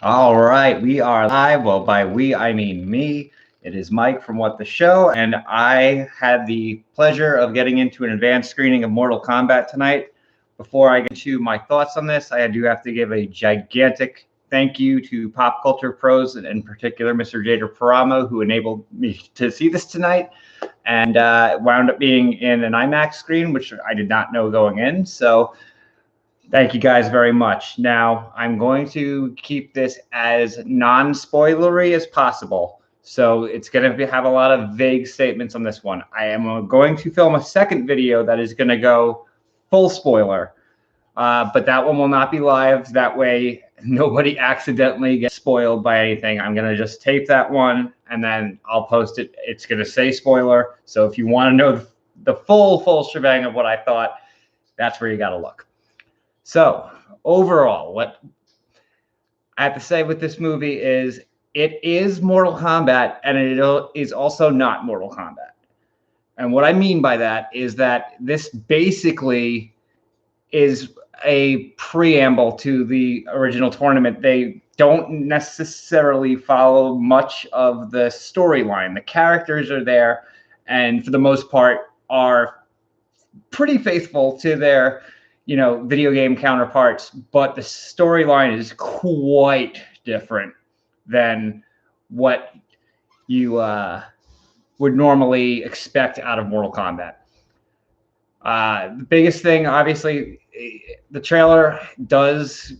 All right, we are live. Well, by we, I mean me. It is Mike from What the Show, and I had the pleasure of getting into an advanced screening of Mortal Kombat tonight. Before I get to my thoughts on this, I do have to give a gigantic thank you to Pop Culture Pros, and in particular, Mr. Jader Paramo, who enabled me to see this tonight, and wound up being in an IMAX screen, which I did not know going in. So thank you guys very much. Now, I'm going to keep this as non-spoilery as possible. So it's going to have a lot of vague statements on this one. I am going to film a second video that is going to go full spoiler, but that one will not be live. That way, nobody accidentally gets spoiled by anything. I'm going to just tape that one, and then I'll post it. It's going to say spoiler. So if you want to know the full shebang of what I thought, that's where you got to look. So overall, what I have to say with this movie is it is Mortal Kombat, and it is also not Mortal Kombat. And what I mean by that is that this basically is a preamble to the original tournament. They don't necessarily follow much of the storyline. The characters are there, and for the most part are pretty faithful to their video game counterparts, but the storyline is quite different than what you would normally expect out of Mortal Kombat. The biggest thing, obviously, the trailer does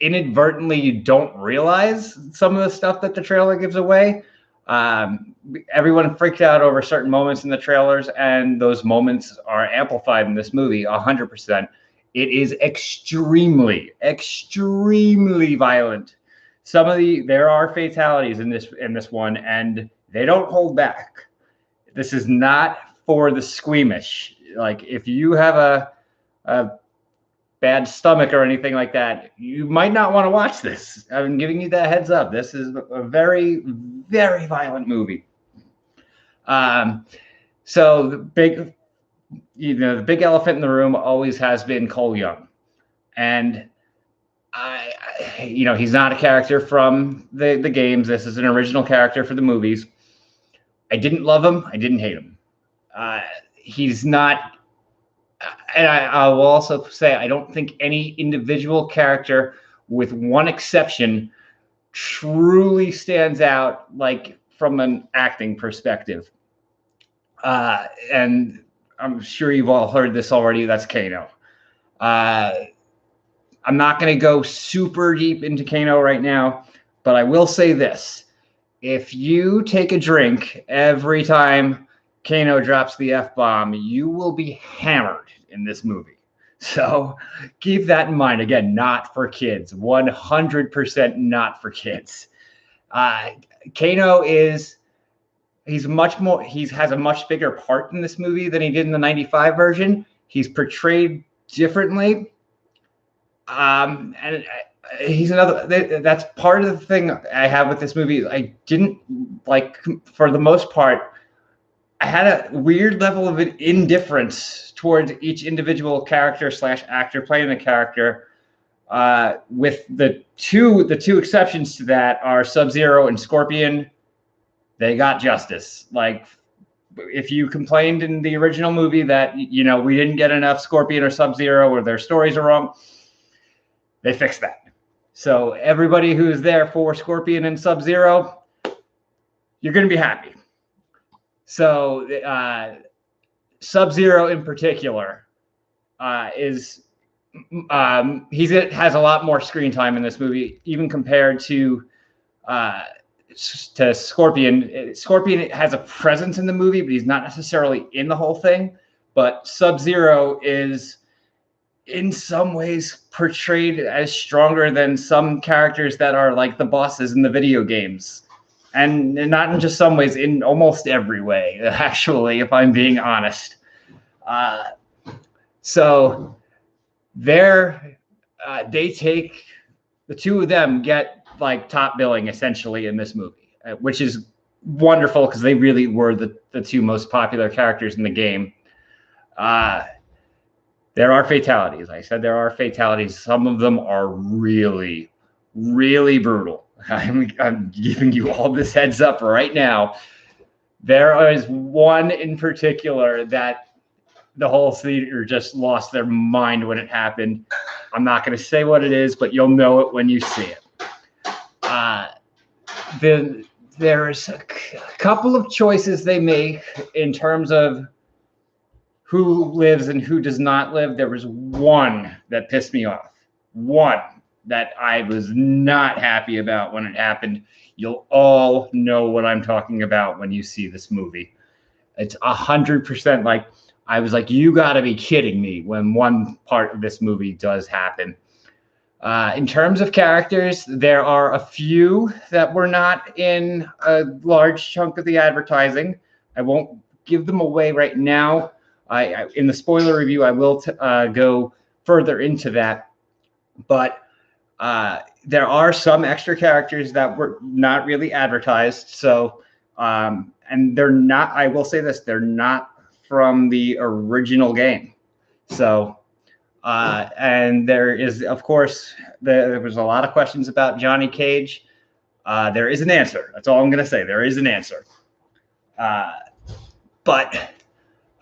inadvertently, you don't realize some of the stuff that the trailer gives away. Everyone freaked out over certain moments in the trailers, and those moments are amplified in this movie 100%. It is extremely violent. There are fatalities in this one, and they don't hold back. This is not for the squeamish. Like, if you have a bad stomach or anything like that, you might not want to watch this. I'm giving you that heads up. This is a very violent movie. So the big elephant in the room always has been Cole Young, and he's not a character from the games. This is an original character for the movies. I didn't love him. I didn't hate him. He's not. And I will also say, I don't think any individual character, with one exception, truly stands out, like, from an acting perspective. And I'm sure you've all heard this already. That's Kano. I'm not going to go super deep into Kano right now, but I will say this. If you take a drink every time Kano drops the F-bomb, you will be hammered in this movie. So keep that in mind. Again, not for kids. 100% not for kids. Kano has a much bigger part in this movie than he did in the 95 version. He's portrayed differently. And he's that's part of the thing I have with this movie. I didn't like, for the most part, I had a weird level of indifference towards each individual character / actor playing the character. With the two exceptions to that are SubZero and Scorpion. They got justice. Like, if you complained in the original movie that we didn't get enough Scorpion or SubZero, or their stories are wrong, they fixed that. So everybody who's there for Scorpion and SubZero, you're going to be happy. So SubZero in particular has a lot more screen time in this movie, even compared to Scorpion. Scorpion has a presence in the movie, but he's not necessarily in the whole thing. But SubZero is, in some ways, portrayed as stronger than some characters that are like the bosses in the video games. And not in just some ways, in almost every way, actually, if I'm being honest. So they take, the two of them get like top billing essentially in this movie, which is wonderful because they really were the two most popular characters in the game. There are fatalities. I said there are fatalities. Some of them are really, really brutal. I'm giving you all this heads up right now. There is one in particular that the whole theater just lost their mind when it happened. I'm not going to say what it is, but you'll know it when you see it. Then there's a couple of choices they make in terms of who lives and who does not live. There was one that pissed me off. One that I was not happy about when it happened. You'll all know what I'm talking about when you see this movie. It's 100% like, I was like, you got to be kidding me when one part of this movie does happen. In terms of characters, there are a few that were not in a large chunk of the advertising. I won't give them away right now. In the spoiler review, I will go further into that. But there are some extra characters that were not really advertised. So, and they're not, I will say this, they're not from the original game. So, and there is, of course, there was a lot of questions about Johnny Cage. There is an answer. That's all I'm going to say. There is an answer. But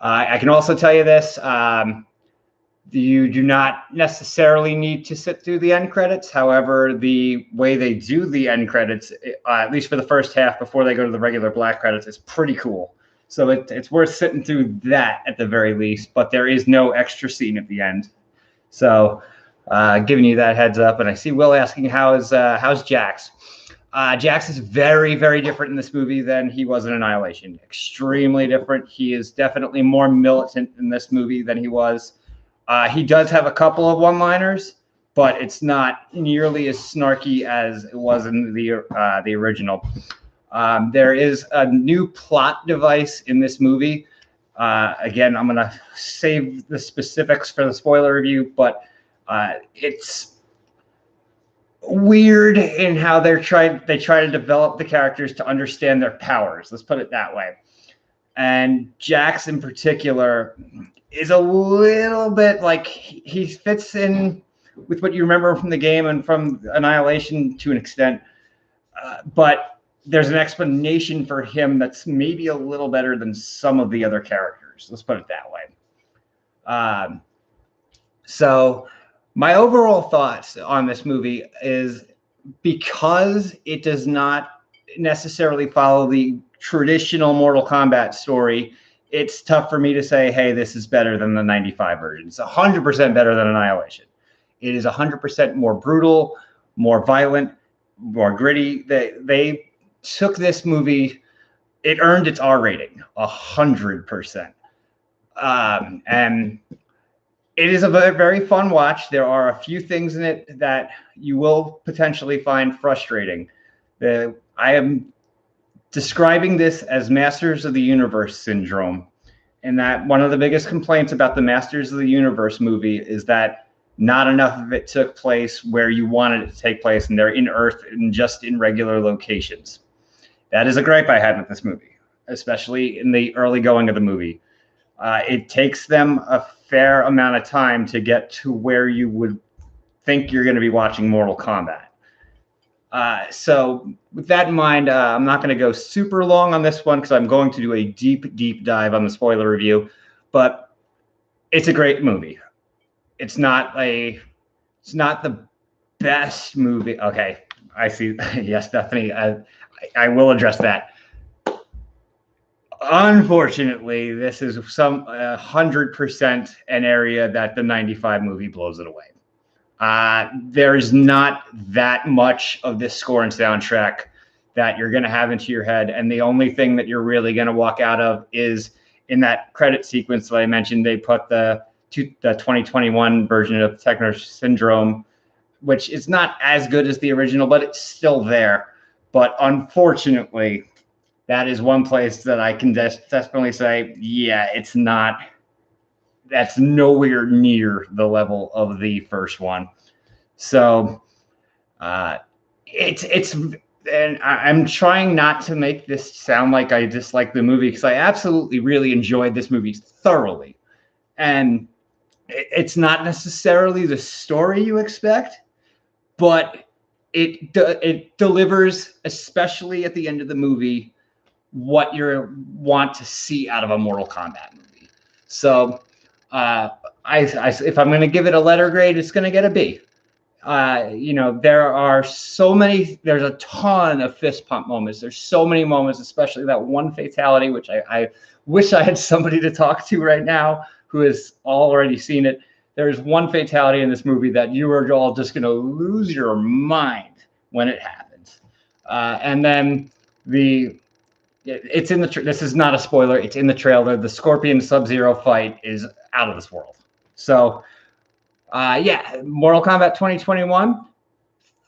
I can also tell you this. You do not necessarily need to sit through the end credits. However, the way they do the end credits, at least for the first half before they go to the regular black credits, is pretty cool. So it's worth sitting through that at the very least. But there is no extra scene at the end. So giving you that heads up. And I see Will asking, how's Jax? Jax is very, very different in this movie than he was in Annihilation. Extremely different. He is definitely more militant in this movie than he was. He does have a couple of one-liners, but it's not nearly as snarky as it was in the original. There is a new plot device in this movie. Again, I'm going to save the specifics for the spoiler review, but it's weird in how they try to develop the characters to understand their powers. Let's put it that way. And Jax in particular is a little bit like, he fits in with what you remember from the game and from Annihilation to an extent, but there's an explanation for him that's maybe a little better than some of the other characters. Let's put it that way. So my overall thoughts on this movie is, because it does not necessarily follow the traditional Mortal Kombat story, it's tough for me to say, hey, this is better than the 95 version. It's 100% better than Annihilation. It is 100% more brutal, more violent, more gritty. They took this movie, it earned its R rating, 100%. And it is a very fun watch. There are a few things in it that you will potentially find frustrating. I am describing this as Masters of the Universe syndrome, and that one of the biggest complaints about the Masters of the Universe movie is that not enough of it took place where you wanted it to take place, and they're in Earth and just in regular locations. That is a gripe I had with this movie, especially in the early going of the movie. It takes them a fair amount of time to get to where you would think you're going to be watching Mortal Kombat. So with that in mind, I'm not going to go super long on this one because I'm going to do a deep dive on the spoiler review, but it's a great movie. It's not the best movie. Okay. I see. Yes, Bethany, I will address that. Unfortunately, this is 100% an area that the 95 movie blows it away. There's not that much of this score and soundtrack that you're going to have into your head. And the only thing that you're really going to walk out of is in that credit sequence that I mentioned, they put the 2021 version of Techno Syndrome, which is not as good as the original, but it's still there. But unfortunately, that is one place that I can definitely say, yeah, it's not. That's nowhere near the level of the first one. So it's and I'm trying not to make this sound like I dislike the movie, because I absolutely really enjoyed this movie thoroughly. And it's not necessarily the story you expect, but it delivers, especially at the end of the movie, what you want to see out of a Mortal Kombat movie. So, if I'm going to give it a letter grade, it's going to get a B. There are there's a ton of fist pump moments. There's so many moments, especially that one fatality, which I wish I had somebody to talk to right now who has already seen it. There's one fatality in this movie that you are all just going to lose your mind when it happens. And then it's in this is not a spoiler. It's in the trailer. The Scorpion SubZero fight is out of this world. So, Mortal Kombat 2021.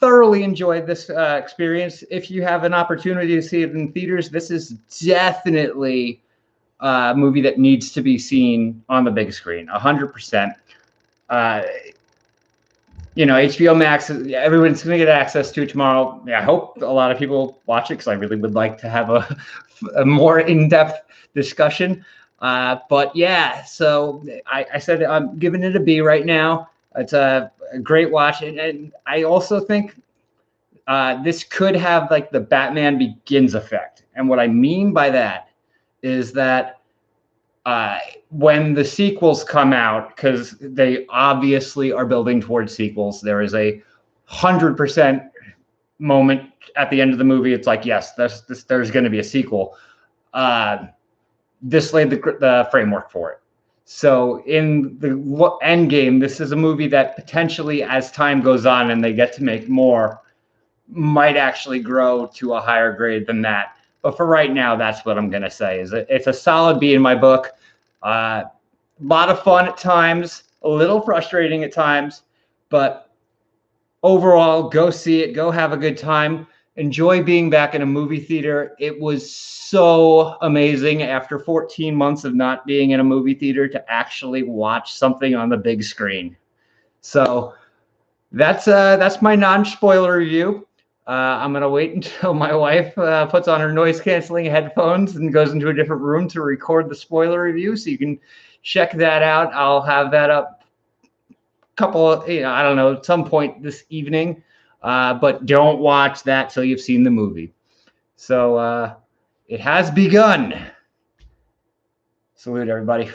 Thoroughly enjoyed this experience. If you have an opportunity to see it in theaters, this is definitely a movie that needs to be seen on the big screen. 100%. HBO Max, everyone's going to get access to it tomorrow. Yeah, I hope a lot of people watch it because I really would like to have a more in-depth discussion. But yeah, so I said I'm giving it a B right now. It's a great watch. And I also think this could have like the Batman Begins effect. And what I mean by that is that when the sequels come out, because they obviously are building towards sequels, there is a 100% moment at the end of the movie. It's like, yes, there's going to be a sequel. This laid the framework for it. So in the end game, this is a movie that potentially, as time goes on and they get to make more, might actually grow to a higher grade than that. But for right now, that's what I'm going to say. It's a solid B in my book. A lot of fun at times, a little frustrating at times, but overall, go see it. Go have a good time. Enjoy being back in a movie theater. It was so amazing after 14 months of not being in a movie theater to actually watch something on the big screen. So that's my non-spoiler review. I'm going to wait until my wife puts on her noise-canceling headphones and goes into a different room to record the spoiler review, so you can check that out. I'll have that up at some point this evening. But don't watch that till you've seen the movie. So it has begun. Salute, everybody.